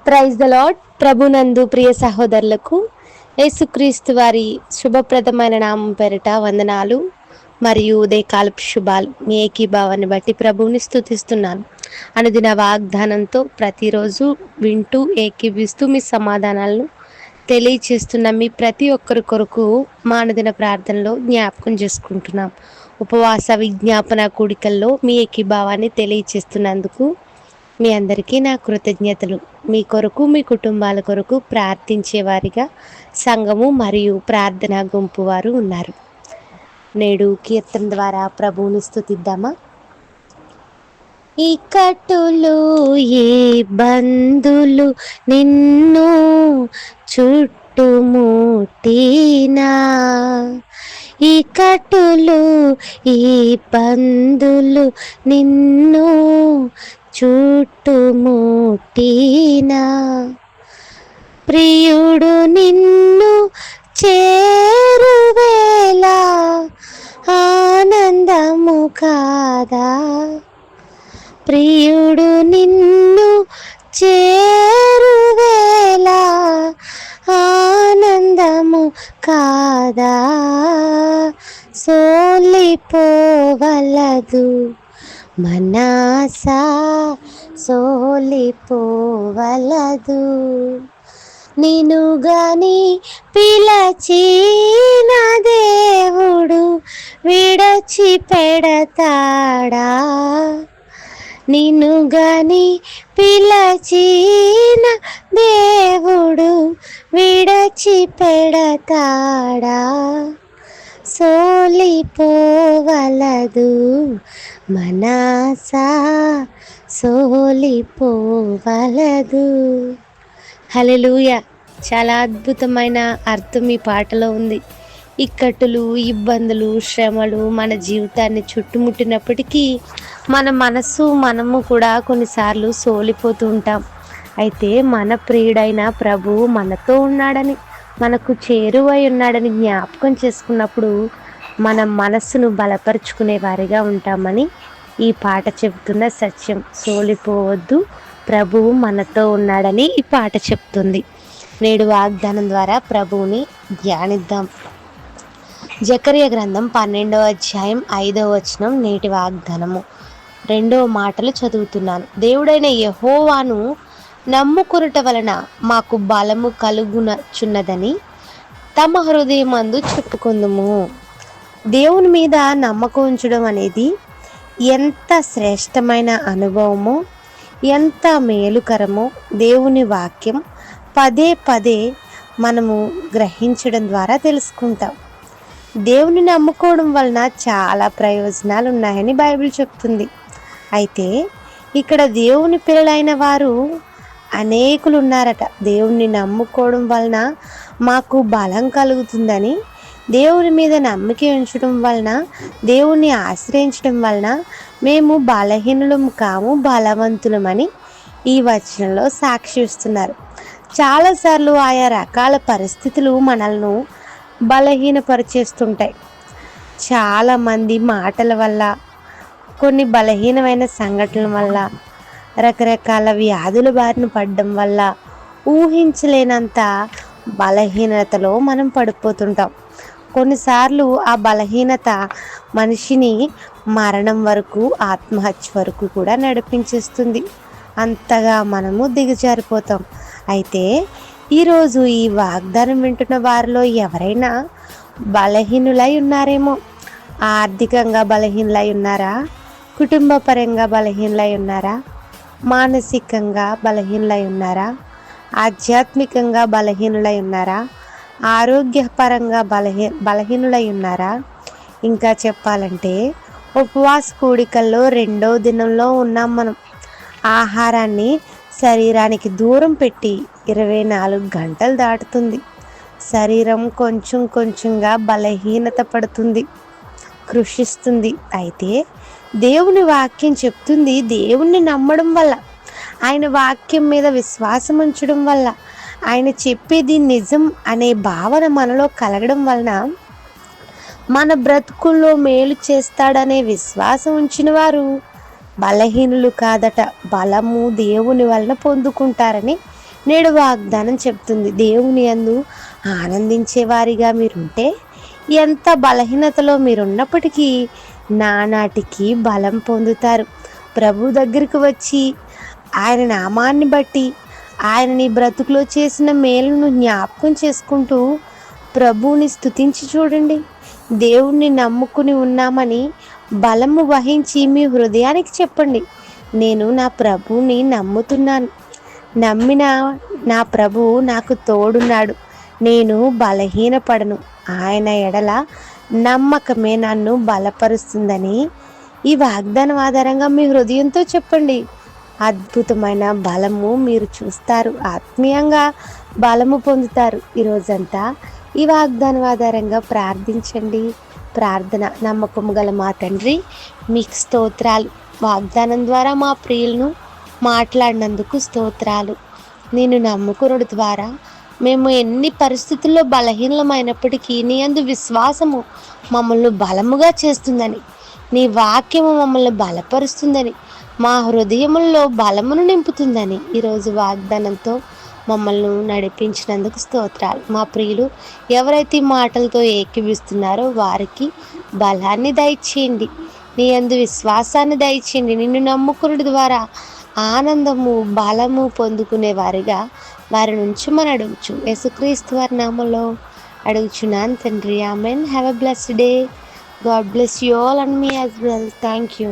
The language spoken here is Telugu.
Praise the lord. ప్రభునందు ప్రియ సహోదరులకు యేసుక్రీస్తు వారి శుభప్రదమైన నామం పేరిట వందనాలు మరియు ఉదయకాలపు శుభాలు. మీ ఏకీభావాన్ని బట్టి ప్రభువుని స్తుతిస్తున్నాను. అనుదిన వాగ్దానంతో ప్రతిరోజు వింటూ ఏకీభిస్తూ మీ సమాధానాలను తెలియచేస్తున్న మీ ప్రతి ఒక్కరి కొరకు మా అనుదిన ప్రార్థనలో జ్ఞాపకం చేసుకుంటున్నాం. ఉపవాస విజ్ఞాపన కూడికల్లో మీ ఏకీభావాన్ని తెలియచేస్తున్నందుకు మీ అందరికీ నా కృతజ్ఞతలు. మీ కొరకు మీ కుటుంబాల కొరకు ప్రార్థించేవారిగా సంఘము మరియు ప్రార్థనా గుంపు వారు ఉన్నారు. నేడు కీర్తన ద్వారా ప్రభువుని స్తుతిద్దామా? ఇకటులు ఏ బంధులు నిన్ను చుట్టుముట్టినా, ఇకటులు ఈ బంధులు నిన్ను చుట్టుముట్టినా, ప్రియుడు నిన్ను చేరువేళ ఆనందము కాదా, ప్రియుడు నిన్ను చేరువేళ ఆనందము కాదా, సోలిపోవలదు మనసా సోలిపోవలదు, నిన్ను గాని పిలచిన దేవుడు విడచి పెడతాడా, నిన్ను గాని పిలచిన దేవుడు విడచి పెడతాడా, సోలిపోవలదు మనసా సోలిపోవలదు. హల్లెలూయా. చాలా అద్భుతమైన అర్థం ఈ పాటలో ఉంది. ఇక్కట్టులు, ఇబ్బందులు, శ్రమలు మన జీవితాన్ని చుట్టుముట్టినప్పటికీ మన మనసు మనము కూడా కొన్నిసార్లు సోలిపోతూ ఉంటాం. అయితే మన ప్రియుడైన ప్రభువు మనతో ఉన్నాడని, మనకు చేరువై ఉన్నాడని జ్ఞాపకం చేసుకున్నప్పుడు మన మనస్సును బలపరుచుకునే వారిగా ఉంటామని ఈ పాట చెబుతున్న సత్యం. సోలిపోవద్దు, ప్రభువు మనతో ఉన్నాడని ఈ పాట చెప్తుంది. నేడు వాగ్దానం ద్వారా ప్రభువుని ధ్యానిద్దాం. జకర్యా గ్రంథం 12వ అధ్యాయం 5వ వచనం నేటి వాగ్దానము. 2వ మాటలు చదువుతున్నాను. దేవుడైన యెహోవాను నమ్ముకొనుట వలన మాకు బలము కలుగునచున్నదని తమ హృదయమందు చెప్పుకొందుము. దేవుని మీద నమ్మకం ఉంచడం అనేది ఎంత శ్రేష్టమైన అనుభవమో, ఎంత మేలుకరమో దేవుని వాక్యం పదే పదే మనము గ్రహించడం ద్వారా తెలుసుకుంటాం. దేవుని నమ్ముకోవడం వలన చాలా ప్రయోజనాలు ఉన్నాయని బైబిల్ చెప్తుంది. అయితే ఇక్కడ దేవుని పిల్లలైన వారు అనేకులు ఉన్నారట. దేవుణ్ణి నమ్ముకోవడం వలన మాకు బలం కలుగుతుందని, దేవుని మీద నమ్మిక ఉంచడం వలన, దేవుణ్ణి ఆశ్రయించడం వలన మేము బలహీనులం కాము బలవంతులమని ఈ వచనంలో సాక్షిస్తున్నారు. చాలాసార్లు ఆయా రకాల పరిస్థితులు మనల్ని బలహీనపరిచేస్తుంటాయి. చాలామంది మాటల వల్ల, కొన్ని బలహీనమైన సంఘటనల వల్ల, రకరకాల వ్యాధుల బారిన పడడం వల్ల ఊహించలేనంత బలహీనతలో మనం పడిపోతుంటాం. కొన్నిసార్లు ఆ బలహీనత మనిషిని మరణం వరకు, ఆత్మహత్య వరకు కూడా నడిపించేస్తుంది. అంతగా మనము దిగజారిపోతాం. అయితే ఈరోజు ఈ వాగ్దానం వింటున్న వారిలో ఎవరైనా బలహీనులై ఉన్నారేమో. ఆర్థికంగా బలహీనులై ఉన్నారా? కుటుంబ పరంగా బలహీనులై ఉన్నారా? మానసికంగా బలహీనులై ఉన్నారా? ఆధ్యాత్మికంగా బలహీనులై ఉన్నారా? ఆరోగ్యపరంగా బలహీనులై ఉన్నారా? ఇంకా చెప్పాలంటే ఉపవాస కూడికల్లో 2వ దినంలో ఉన్నాం మనం. ఆహారాన్ని శరీరానికి దూరం పెట్టి 24 గంటలు దాటుతుంది. శరీరం కొంచెం కొంచెంగా బలహీనత పడుతుంది, కృషిస్తుంది. అయితే దేవుని వాక్యం చెప్తుంది, దేవుణ్ణి నమ్మడం వల్ల, ఆయన వాక్యం మీద విశ్వాసం ఉంచడం వల్ల, ఆయన చెప్పేది నిజం అనే భావన మనలో కలగడం వలన మన బ్రతుకుల్లో మేలు చేస్తాడనే విశ్వాసం ఉంచిన వారు బలహీనులు కాదట, బలము దేవుని వలన పొందుకుంటారని నేడు వాగ్దానం చెప్తుంది, దేవుని యందు ఆనందించే వారిగా మీరుంటే ఎంత బలహీనతలో మీరున్నప్పటికీ నానాటికి బలం పొందుతారు. ప్రభు దగ్గరికి వచ్చి ఆయన నామాన్ని బట్టి ఆయన నీ బ్రతుకులో చేసిన మేలును జ్ఞాపకం చేసుకుంటూ ప్రభువుని స్తుతించి చూడండి. దేవుణ్ణి నమ్ముకుని ఉన్నామని బలము వహించి మీ హృదయానికి చెప్పండి, నేను నా ప్రభువుని నమ్ముతున్నాను, నమ్మిన నా ప్రభువు నాకు తోడున్నాడు, నేను బలహీనపడను, ఆయన ఎడల నమ్మకమే నన్ను బలపరుస్తుందని ఈ వాగ్దానం ఆధారంగా మీ హృదయంతో చెప్పండి. అద్భుతమైన బలము మీరు చూస్తారు, ఆత్మీయంగా బలము పొందుతారు. ఈరోజంతా ఈ వాగ్దానం ఆధారంగా ప్రార్థించండి. ప్రార్థన. నమ్మకము గల మా తండ్రి, మీకు స్తోత్రాలు. వాగ్దానం ద్వారా మా ప్రియులను మాట్లాడినందుకు స్తోత్రాలు. నేను నమ్ముకునుడి ద్వారా మేము ఎన్ని పరిస్థితుల్లో బలహీనమైనప్పటికీ నీ యందు విశ్వాసము మమ్మల్ని బలముగా చేస్తుందని, నీ వాక్యము మమ్మల్ని బలపరుస్తుందని, మా హృదయముల్లో బలమును నింపుతుందని ఈరోజు వాగ్దానంతో మమ్మల్ని నడిపించినందుకు స్తోత్రాలు. మా ప్రియులు ఎవరైతే ఈ మాటలతో ఏకీవిస్తున్నారో వారికి బలాన్ని దయచేయండి, నీ యందు విశ్వాసాన్ని దయచేయండి. నిన్ను నమ్ముకునుడి ద్వారా ఆనందము బలము పొందుకునే వారిగా వారి నుంచి మనం అడుగుచు యేసుక్రీస్తు వారి నామములో అడుగుచున్నాను తండ్రి, amen. Have a blessed day. God bless you all and me as well. Thank you.